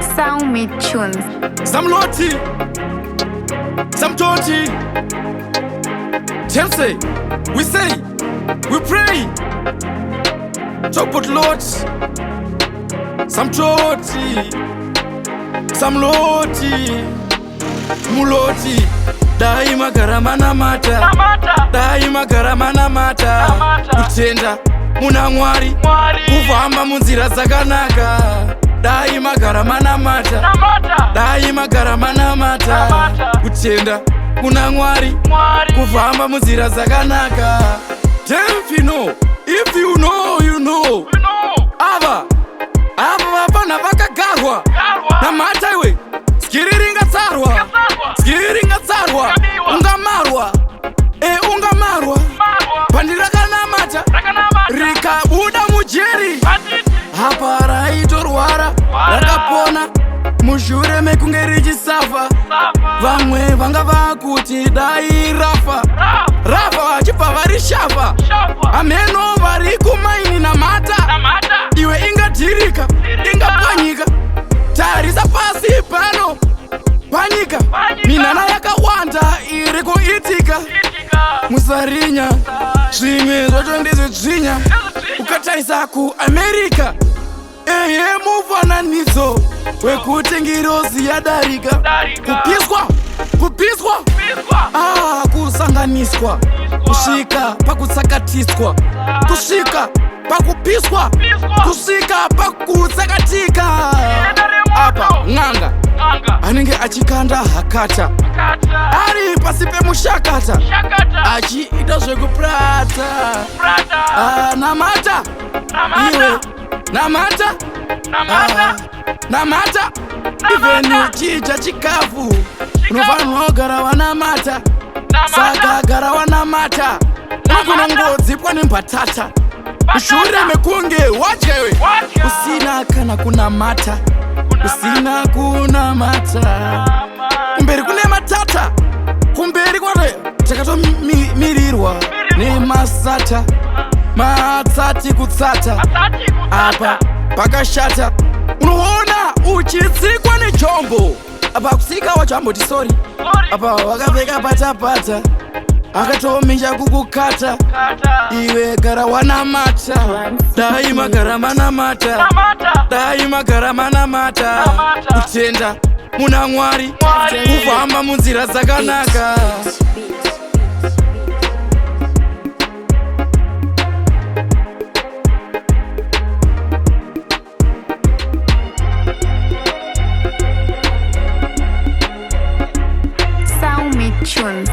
Sound me tunes. Some Loti, some Toti. Chelsea, we say, we pray. Talk about Lord. Some Toti, some Loti, Muloti. Daima garamana mata, daima garamana mata. Kutenda muna Mwari, kufamba munzira dzakanaka. Daima garamana mata, daima garamana mata. Kutenda kuna Mwari, kufamba munzira dzakanaka. If you know, if you know, you know. Ava vapana vakagarwa namata iwe. Skiriringa tsarwa, ungamarwa, ungamarwa. Bandi rakanamata, rikabuda mujeri. Hapa raitorwara, rakapona, mushure mekunge richisafa. Vamwe vanga vakuti dai rafa, vachibva varishafa. Ameno vari kumaini namata, iwe ingadirika, ingapwanyika. Tarisa pasi pano, panyika, minana yakawanda iri kuitika. Musarinya, zvimwe zvacho ndizvidzinya. Ukatarisa kuAmerika, mufananidzo wekuti ngirozi yadarika. Kupiswa, kusanganiswa, kusvika pakutsakatiswa, kusvika pakupiswa, kusvika pakutsakatika. Apa ng'anga anenge achikanda hakata, ari pasi pemushakata, achiita zvekuprata. Namata iwe, namata iveni chidya chikafu, unofanirwa kugara wanamata. Saka gara wanamata, unogona ngodzipwa nembatata. Mushure mekunge wadya iwe, usina kana kunamata, usina kunamata. Kumberi kune matata, kumberi kwate takatomirirwa nemasata. Matsati kutsata, apa pakashata. Unoona uchitsikwa nechombo, apa kusika wachamboti sorry. Apa wakapfeka patapata, akatomisha kukukata. Iwe gara wanamata, daima gara manamata, daima gara manamata. Kutenda muna Mwari, kufamba munzira dzakanaka. Sound me tunes.